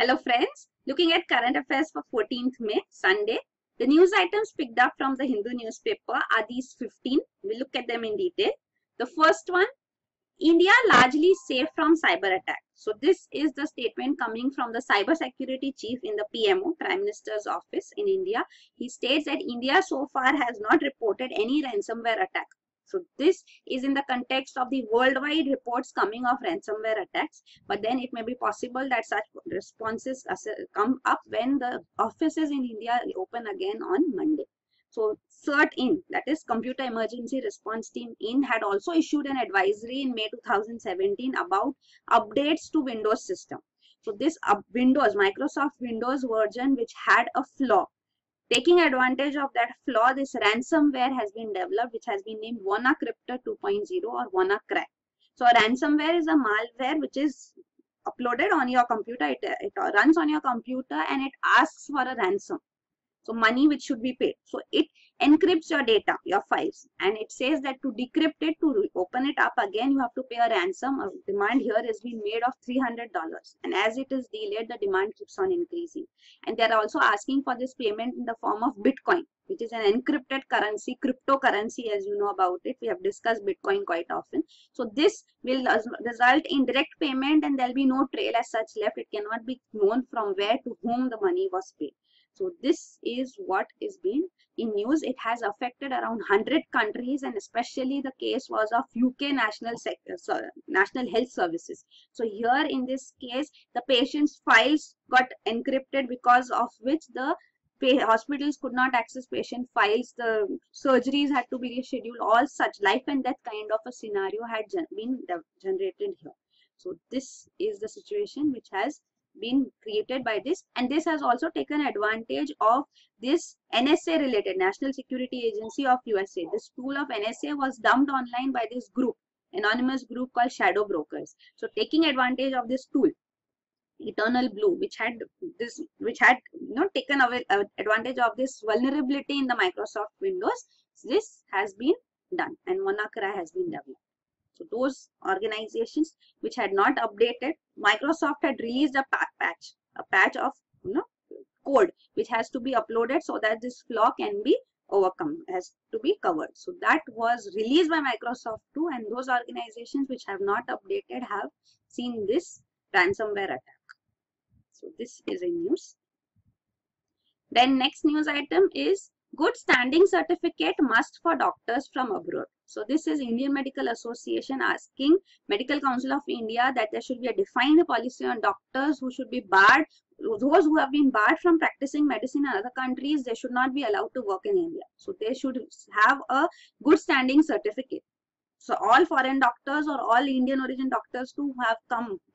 Hello friends, looking at current affairs for 14th May, Sunday. The news items picked up from the Hindu newspaper are these 15. We'll look at them in detail. The first one, India largely safe from cyber attack. So this is the statement coming from the cyber security chief in the PMO, Prime Minister's office in India. He states that India so far has not reported any ransomware attack. So this is in the context of the worldwide reports coming of ransomware attacks, but then it may be possible that such responses come up when the offices in India open again on Monday. So CERT-IN, that is Computer Emergency Response Team in, had also issued an advisory in May 2017 about updates to Windows system. So this Microsoft Windows version which had a flaw. Taking advantage of that flaw, this ransomware has been developed, which has been named WannaCryptor 2.0 or WannaCrack. So a ransomware is a malware which is uploaded on your computer. It runs on your computer and it asks for a ransom. So money which should be paid. So it encrypts your data, your files, and it says that to decrypt it, to open it up again, you have to pay a ransom. A demand here has been made of $300, and as it is delayed, the demand keeps on increasing. And they are also asking for this payment in the form of Bitcoin, which is an encrypted currency, cryptocurrency, as you know about it. We have discussed Bitcoin quite often. So this will result in direct payment, and there will be no trail as such left. It cannot be known from where to whom the money was paid. So this is what is being in news. It has affected around 100 countries, and especially the case was of UK National Health Services. So here in this case, the patient's files got encrypted, because of which the hospitals could not access patient files. The surgeries had to be rescheduled. All such life and death kind of a scenario had been generated here. So this is the situation which has been created by this, and this has also taken advantage of this NSA related, National Security Agency of USA. This tool of NSA was dumped online by this group, anonymous group called Shadow Brokers. So taking advantage of this tool, Eternal Blue, which had taken away advantage of this vulnerability in the Microsoft Windows, this has been done, and WannaCry has been developed. So those organizations which had not updated, Microsoft had released a patch of code which has to be uploaded so that this flaw can be overcome, has to be covered. So that was released by Microsoft too, and those organizations which have not updated have seen this ransomware attack. So this is a news. Then next news item is good standing certificate must for doctors from abroad. So this is Indian Medical Association asking Medical Council of India that there should be a defined policy on doctors who should be barred. Those who have been barred from practicing medicine in other countries, they should not be allowed to work in India. So they should have a good standing certificate. So all foreign doctors or all Indian origin doctors who have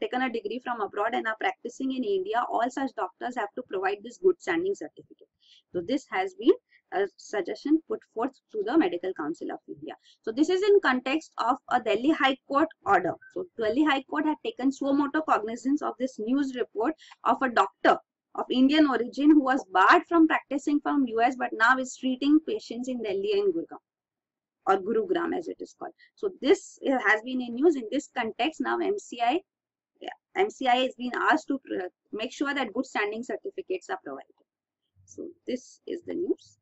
taken a degree from abroad and are practicing in India, all such doctors have to provide this good standing certificate. So this has been a suggestion put forth to the Medical Council of India. So this is in context of a Delhi High Court order. So Delhi High Court had taken suo motu cognizance of this news report of a doctor of Indian origin who was barred from practicing from US, but now is treating patients in Delhi and Gurgaon, or Gurugram as it is called. So this has been in news. In this context, now MCI has been asked to make sure that good standing certificates are provided. So this is the news.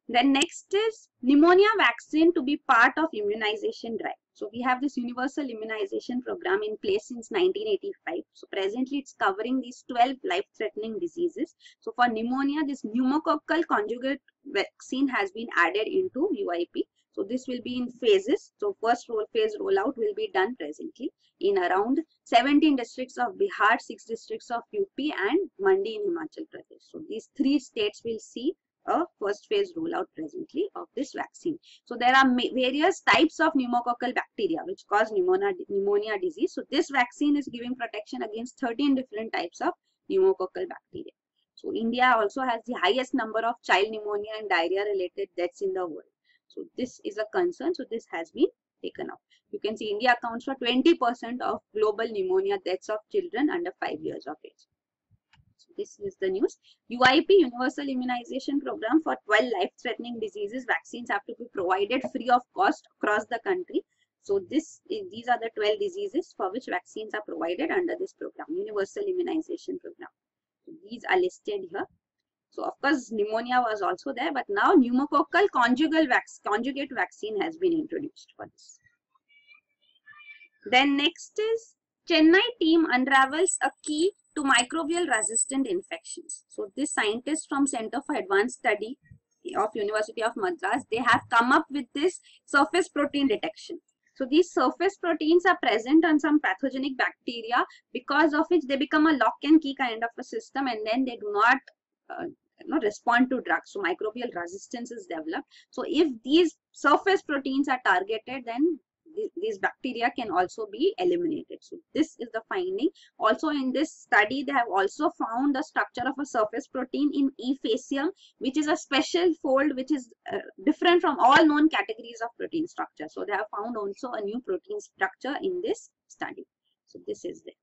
Then next is pneumonia vaccine to be part of immunization drive. So we have this universal immunization program in place since 1985. So presently it's covering these 12 life-threatening diseases. So for pneumonia, this pneumococcal conjugate vaccine has been added into UIP. So this will be in phases. So first phase rollout will be done presently in around 17 districts of Bihar, 6 districts of UP, and Mandi in Himachal Pradesh. So these 3 states will see a first phase rollout presently of this vaccine. So there are various types of pneumococcal bacteria which cause pneumonia disease. So this vaccine is giving protection against 13 different types of pneumococcal bacteria. So India also has the highest number of child pneumonia and diarrhea related deaths in the world. So this is a concern. So this has been taken up. You can see India accounts for 20% of global pneumonia deaths of children under 5 years of age. This is the news. UIP, Universal Immunization Program, for 12 life-threatening diseases. Vaccines have to be provided free of cost across the country. So these are the 12 diseases for which vaccines are provided under this program, Universal Immunization Program. these are listed here. So of course pneumonia was also there, but now pneumococcal conjugate vaccine has been introduced for this. Then next is Chennai team unravels a key to microbial resistant infections. So this scientist from Center for Advanced Study of University of Madras, they have come up with this surface protein detection. So these surface proteins are present on some pathogenic bacteria, because of which they become a lock and key kind of a system, and then they do not respond to drugs. So microbial resistance is developed. So if these surface proteins are targeted, then these bacteria can also be eliminated. So this is the finding. Also in this study, they have also found the structure of a surface protein in E. faecium, which is a special fold which is different from all known categories of protein structure. So they have found also a new protein structure in this study. So this is there.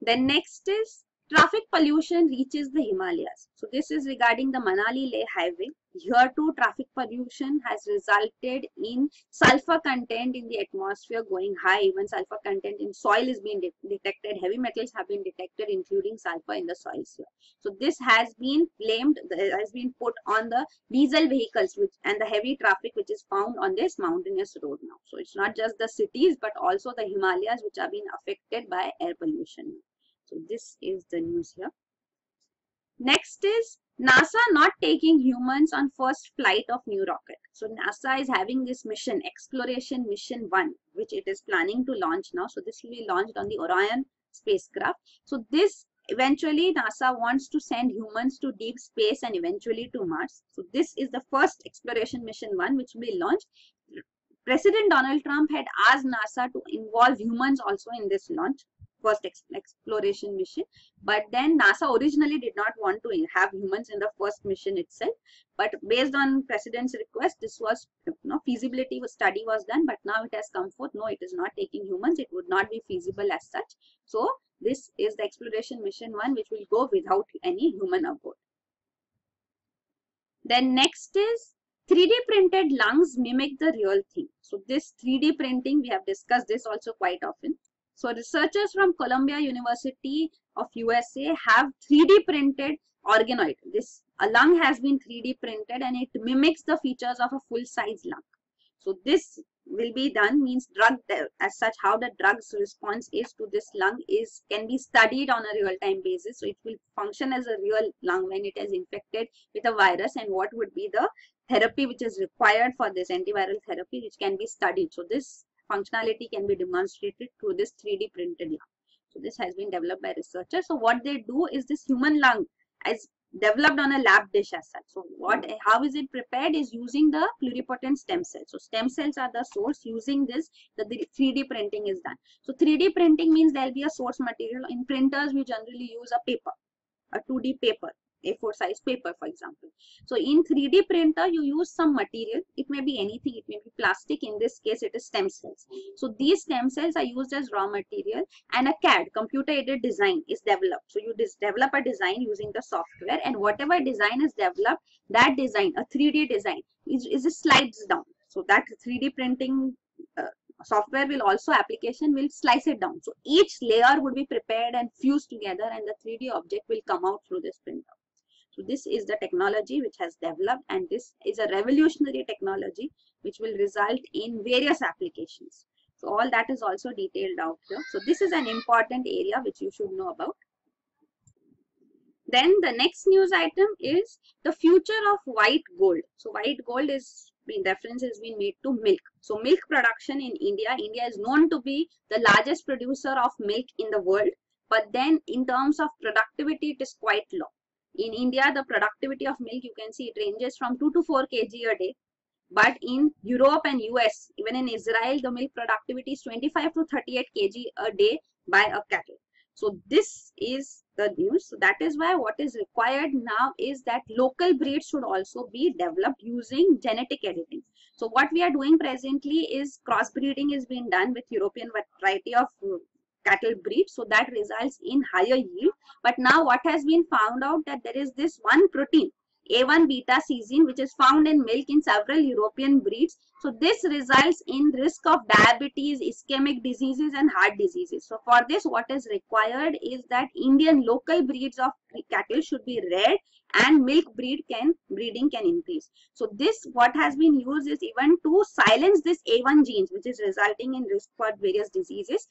Then next is traffic pollution reaches the Himalayas. So this is regarding the Manali-Leh highway. Here too, traffic pollution has resulted in sulfur content in the atmosphere going high. Even sulfur content in soil is being detected. Heavy metals have been detected, including sulfur in the soils here. So this has been blamed, has been put on the diesel vehicles and the heavy traffic which is found on this mountainous road now. So it's not just the cities, but also the Himalayas which are being affected by air pollution. So this is the news here. Next is NASA not taking humans on first flight of new rocket. So NASA is having this mission, Exploration Mission 1, which it is planning to launch now. So this will be launched on the Orion spacecraft. So this eventually NASA wants to send humans to deep space and eventually to Mars. So this is the first Exploration Mission 1 which will be launched. President Donald Trump had asked NASA to involve humans also in this launch, first exploration mission, but then NASA originally did not want to have humans in the first mission itself, but based on President's request, this was, feasibility study was done, but now it has come forth, no, it is not taking humans, it would not be feasible as such. So this is the Exploration Mission 1 which will go without any human aboard. Then next is 3D printed lungs mimic the real thing. So this 3D printing, we have discussed this also quite often. So researchers from Columbia University of USA have 3D printed organoid. A lung has been 3D printed and it mimics the features of a full-size lung. So this will be done, means drug as such, how the drug's response is to this lung can be studied on a real-time basis. So it will function as a real lung when it is infected with a virus, and what would be the therapy which is required for this antiviral therapy, which can be studied. So this functionality can be demonstrated through this 3D printed lung. So this has been developed by researchers. So what they do is this human lung is developed on a lab dish as such. So how is it prepared is using the pluripotent stem cells. So stem cells are the source. Using this, the 3D printing is done. So 3D printing means there will be a source material. In printers, we generally use a paper, a 2D paper, A4 size paper, for example. So in 3D printer, you use some material. It may be anything. It may be plastic. In this case, it is stem cells. So these stem cells are used as raw material, and a CAD, computer-aided design, is developed. So you develop a design using the software, and whatever design is developed, that design, a 3D design, is slides down. So that 3D printing software application will slice it down. So each layer would be prepared and fused together, and the 3D object will come out through this printer. So this is the technology which has developed, and this is a revolutionary technology which will result in various applications. So all that is also detailed out here. So this is an important area which you should know about. Then the next news item is the future of white gold. So white gold reference has been made to milk. So milk production in India. India is known to be the largest producer of milk in the world, but then in terms of productivity, it is quite low. In India, the productivity of milk, you can see it ranges from 2 to 4 kg a day. But in Europe and US, even in Israel, the milk productivity is 25 to 38 kg a day by a cattle. So this is the news. So that is why what is required now is that local breeds should also be developed using genetic editing. So what we are doing presently is crossbreeding is being done with European variety of cattle breed, so that results in higher yield. But now what has been found out that there is this one protein A1 beta casein, which is found in milk in several European breeds. So this results in risk of diabetes, ischemic diseases and heart diseases. So for this, what is required is that Indian local breeds of cattle should be reared and milk breeding can increase. So this, what has been used is even to silence this A1 genes, which is resulting in risk for various diseases.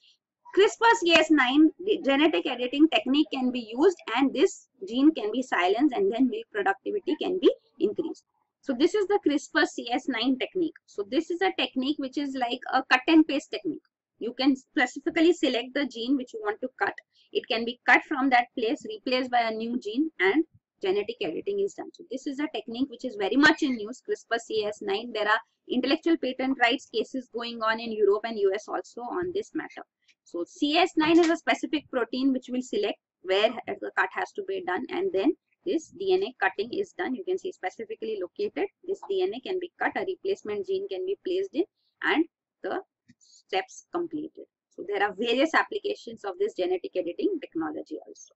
CRISPR-Cas9 genetic editing technique can be used and this gene can be silenced and then milk productivity can be increased. So this is the CRISPR-Cas9 technique. So this is a technique which is like a cut and paste technique. You can specifically select the gene which you want to cut. It can be cut from that place, replaced by a new gene, and genetic editing is done. So this is a technique which is very much in use, CRISPR-Cas9. There are intellectual patent rights cases going on in Europe and US also on this matter. So Cas9 is a specific protein which will select where the cut has to be done, and then this DNA cutting is done. You can see specifically located. This DNA can be cut, a replacement gene can be placed in, and the steps completed. So there are various applications of this genetic editing technology also.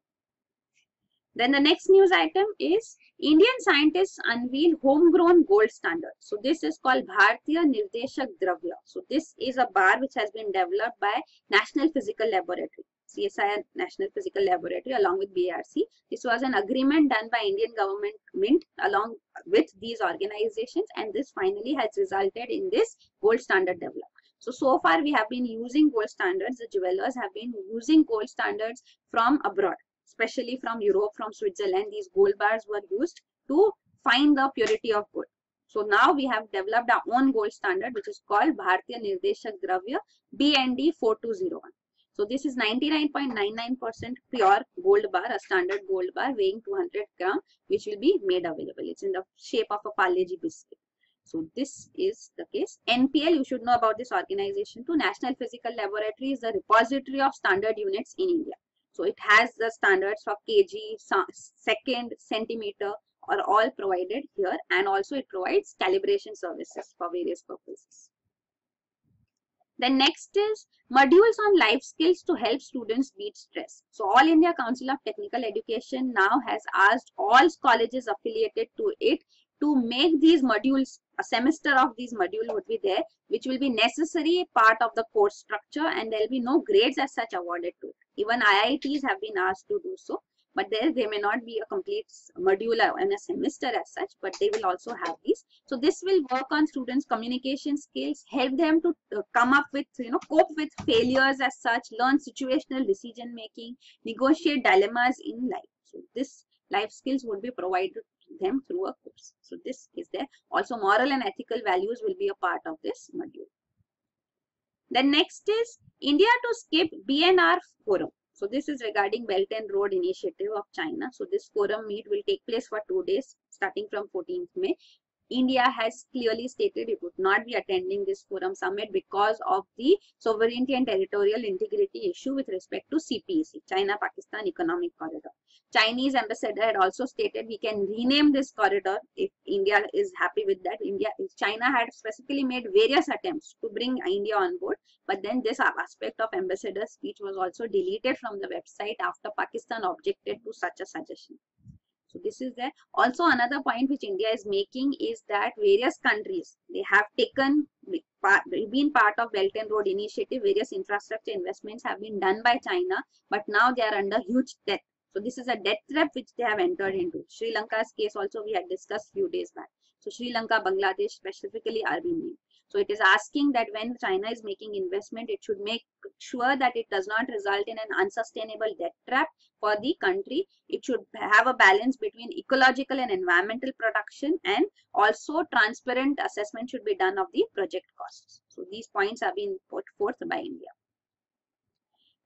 Then the next news item is Indian scientists unveil homegrown gold standard. So this is called Bharatiya Nirdeshak Dravya. So this is a bar which has been developed by National Physical Laboratory, CSIR National Physical Laboratory along with BRC. This was an agreement done by Indian government mint along with these organizations, and this finally has resulted in this gold standard development. So far we have been using gold standards. The jewelers have been using gold standards from abroad, especially from Europe, from Switzerland. These gold bars were used to find the purity of gold. So now we have developed our own gold standard which is called Bharatiya Nirdeshak Dravya BND 4201. So this is 99.99% pure gold bar, a standard gold bar weighing 200 gram, which will be made available. It's in the shape of a Parle-G biscuit. So this is the case. NPL, you should know about this organization too. National Physical Laboratory is the repository of standard units in India. So it has the standards for kg, second, centimeter are all provided here, and also it provides calibration services for various purposes. Then next is modules on life skills to help students beat stress. So All India Council of Technical Education now has asked all colleges affiliated to it to make these modules, a semester of these modules would be there, which will be necessary part of the course structure, and there will be no grades as such awarded to it. Even IITs have been asked to do so, but there may not be a complete module in a semester as such, but they will also have these. So this will work on students' communication skills, help them to come up with, cope with failures as such, learn situational decision making, negotiate dilemmas in life. So this life skills would be provided to them through a course. So this is there. Also moral and ethical values will be a part of this module. Then next is India to skip BNR forum. So this is regarding Belt and Road Initiative of China. So this forum meet will take place for 2 days starting from 14th May. India has clearly stated it would not be attending this forum summit because of the sovereignty and territorial integrity issue with respect to CPEC, China-Pakistan Economic Corridor. Chinese ambassador had also stated we can rename this corridor if India is happy with that. China had specifically made various attempts to bring India on board, but then this aspect of ambassador's speech was also deleted from the website after Pakistan objected to such a suggestion. So this is there. Also another point which India is making is that various countries, they have been part of Belt and Road Initiative. Various infrastructure investments have been done by China, but now they are under huge debt. So this is a debt trap which they have entered into. Sri Lanka's case also we had discussed few days back. So Sri Lanka, Bangladesh specifically are being named. So it is asking that when China is making investment, it should make sure that it does not result in an unsustainable debt trap for the country. It should have a balance between ecological and environmental production, and also transparent assessment should be done of the project costs. So these points have been put forth by India.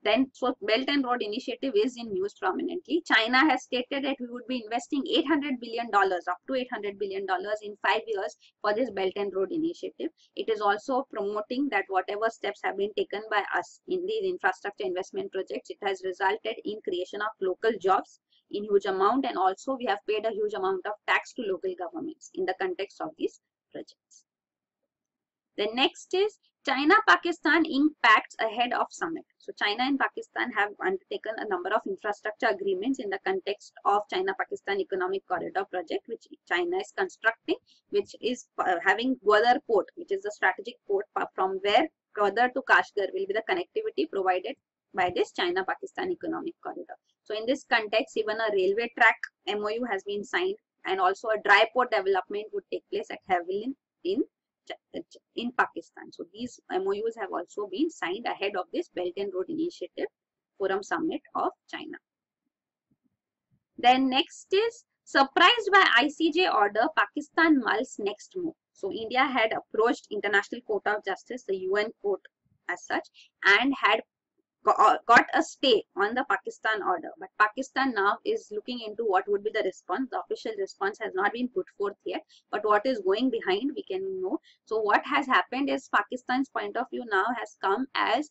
Then, so Belt and Road Initiative is in news prominently. China has stated that we would be investing $800 billion, up to $800 billion in 5 years for this Belt and Road Initiative. It is also promoting that whatever steps have been taken by us in these infrastructure investment projects, it has resulted in creation of local jobs in huge amount, and also we have paid a huge amount of tax to local governments in the context of these projects. The next is China-Pakistan impacts ahead of summit. So China and Pakistan have undertaken a number of infrastructure agreements in the context of China-Pakistan Economic Corridor project, which China is constructing, which is having Gwadar port, which is the strategic port from where Gwadar to Kashgar will be the connectivity provided by this China-Pakistan Economic Corridor. So in this context, even a railway track MOU has been signed, and also a dry port development would take place at Havilin in Pakistan. So these MOUs have also been signed ahead of this Belt and Road Initiative Forum Summit of China. Then next is, surprised by ICJ order, Pakistan mulls next move. So India had approached International Court of Justice, the UN court as such, and had got a stay on the Pakistan order, but Pakistan now is looking into what would be the response. The official response has not been put forth yet, but what is going behind we can know. So what has happened is Pakistan's point of view now has come as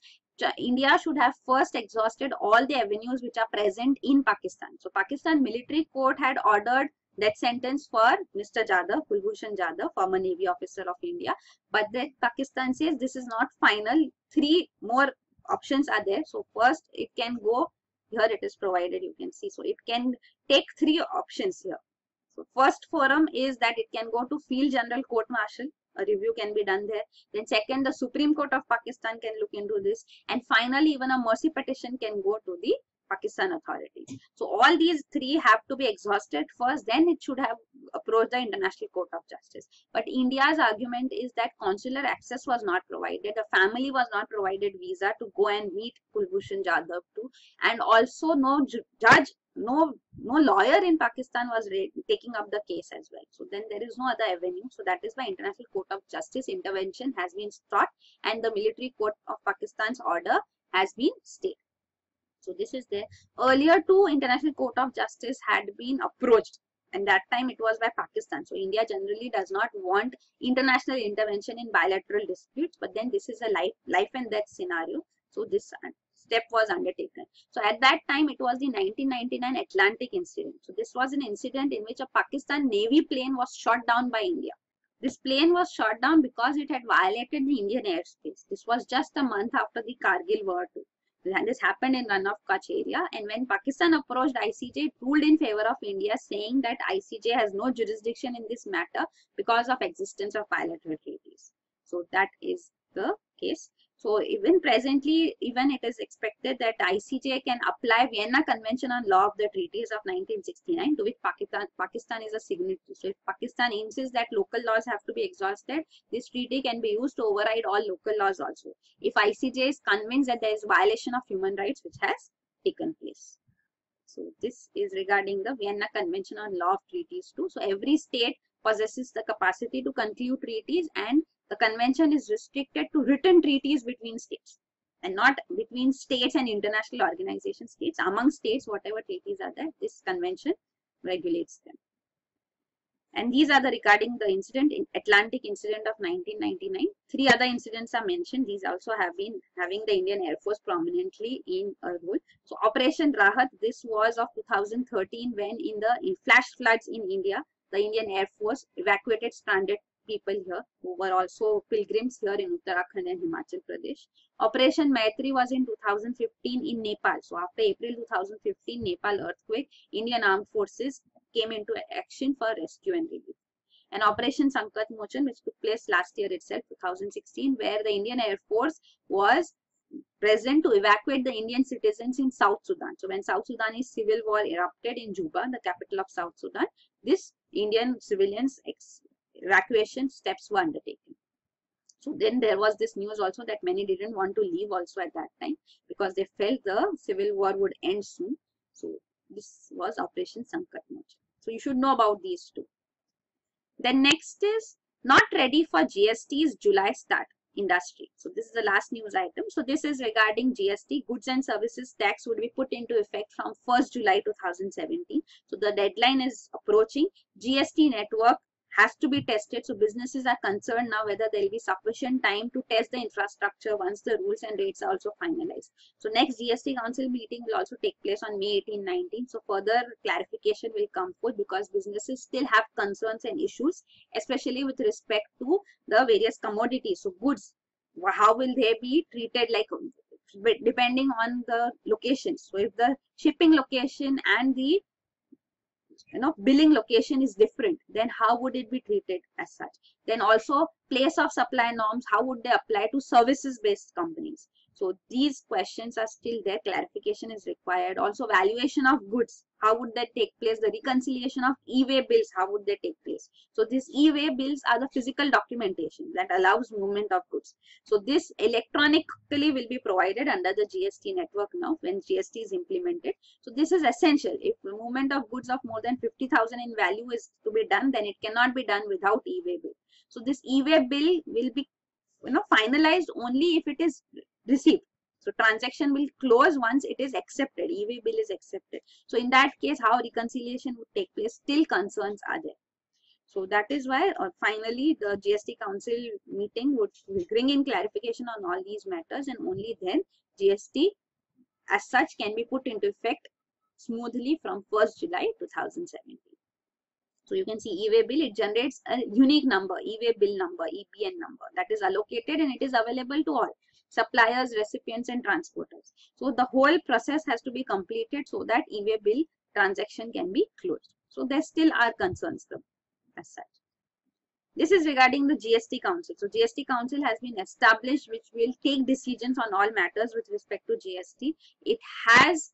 India should have first exhausted all the avenues which are present in Pakistan. So Pakistan military court had ordered death sentence for Mr. Jadhav, Kulbhushan Jadhav, former Navy officer of India, but then Pakistan says this is not final. 3 more options are there. So first it can go, here it is provided, you can see. So it can take 3 options here. So first forum is that it can go to Field General Court Martial, a review can be done there. Then second, the Supreme Court of Pakistan can look into this, and finally even a mercy petition can go to the Pakistan authorities. So all these 3 have to be exhausted first, then it should have approached the International Court of Justice. But India's argument is that consular access was not provided, the family was not provided visa to go and meet Kulbhushan Jadhav too, and also no judge, no lawyer in Pakistan was taking up the case as well. So then there is no other avenue. So that is why International Court of Justice intervention has been sought, and the military court of Pakistan's order has been stayed. So this is there. Earlier too, International Court of Justice had been approached, and that time it was by Pakistan. So India generally does not want international intervention in bilateral disputes, but then this is a life and death scenario. So this step was undertaken. So at that time, it was the 1999 Atlantic incident. So this was an incident in which a Pakistan Navy plane was shot down by India. This plane was shot down because it had violated the Indian airspace. This was just a month after the Kargil war too. And this happened in Run of Kutch area, and when Pakistan approached ICJ, it ruled in favor of India, saying that ICJ has no jurisdiction in this matter because of existence of bilateral treaties. So that is the case. So even presently, even it is expected that ICJ can apply Vienna Convention on Law of the Treaties of 1969, to which Pakistan is a signatory. So if Pakistan insists that local laws have to be exhausted, this treaty can be used to override all local laws also, if ICJ is convinced that there is violation of human rights which has taken place. So this is regarding the Vienna Convention on Law of Treaties too. So every state possesses the capacity to conclude treaties, and the convention is restricted to written treaties between states and not between states and international organizations. States, among states, whatever treaties are there, this convention regulates them. And these are the regarding the incident, in Atlantic incident of 1999. 3 other incidents are mentioned. These also have been having the Indian Air Force prominently in a role. So Operation Rahat, this was of 2013, when in the flash floods in India, the Indian Air Force evacuated stranded people here who were also pilgrims here in Uttarakhand and Himachal Pradesh. Operation Maitri was in 2015 in Nepal. So after April 2015 Nepal earthquake, Indian Armed Forces came into action for rescue and relief. And Operation Sankat Mochan, which took place last year itself, 2016, where the Indian Air Force was present to evacuate the Indian citizens in South Sudan. So when South Sudanese civil war erupted in Juba, the capital of South Sudan, this Indian civilians evacuation steps were undertaken. So then there was this news also that many didn't want to leave also at that time because they felt the civil war would end soon. So this was Operation Sankat Mochan. So you should know about these 2. Then next is, not ready for GST's July start, industry. So this is the last news item. So this is regarding GST, goods and services tax would be put into effect from 1st July 2017. So the deadline is approaching. GST network has to be tested. So businesses are concerned now whether there will be sufficient time to test the infrastructure once the rules and rates are also finalized. So next GST Council meeting will also take place on May 18-19. So further clarification will come forth because businesses still have concerns and issues, especially with respect to the various commodities. So goods, how will they be treated, like depending on the location. So if the shipping location and the billing location is different, then how would it be treated as such? Then also place of supply norms, how would they apply to services based companies? So these questions are still there, clarification is required. Also valuation of goods, how would that take place? The reconciliation of e-way bills, how would they take place? So these e-way bills are the physical documentation that allows movement of goods. So this electronically will be provided under the GST network now when GST is implemented. So this is essential. If the movement of goods of more than 50,000 in value is to be done, then it cannot be done without e-way bill. So this e-way bill will be finalized only if it is received. So transaction will close once it is accepted, e-way bill is accepted. So in that case, how reconciliation would take place, still concerns are there. So that is why finally the GST Council meeting would bring in clarification on all these matters, and only then GST as such can be put into effect smoothly from 1st July 2017. So you can see e-way bill, it generates a unique number, e-way bill number, EBN number, that is allocated and it is available to all suppliers, recipients and transporters. So the whole process has to be completed so that e-way bill transaction can be closed. So there still are concerns as such. This is regarding the GST Council. So GST Council has been established which will take decisions on all matters with respect to GST. It has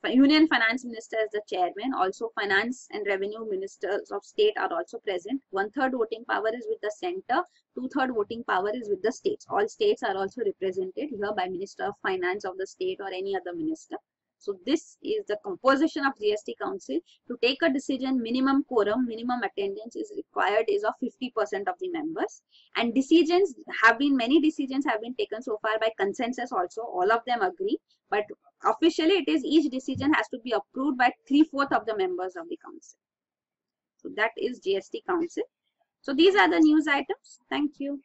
Union Finance Minister as the chairman. Also Finance and Revenue Ministers of State are also present. 1/3 voting power is with the center. 2/3 voting power is with the states. All states are also represented here by Minister of Finance of the state or any other minister. So this is the composition of GST Council. To take a decision, minimum quorum, minimum attendance is required is of 50% of the members. And decisions have been, many decisions have been taken so far by consensus also. All of them agree. But officially it is each decision has to be approved by 3/4 of the members of the council. So that is GST Council. So these are the news items. Thank you.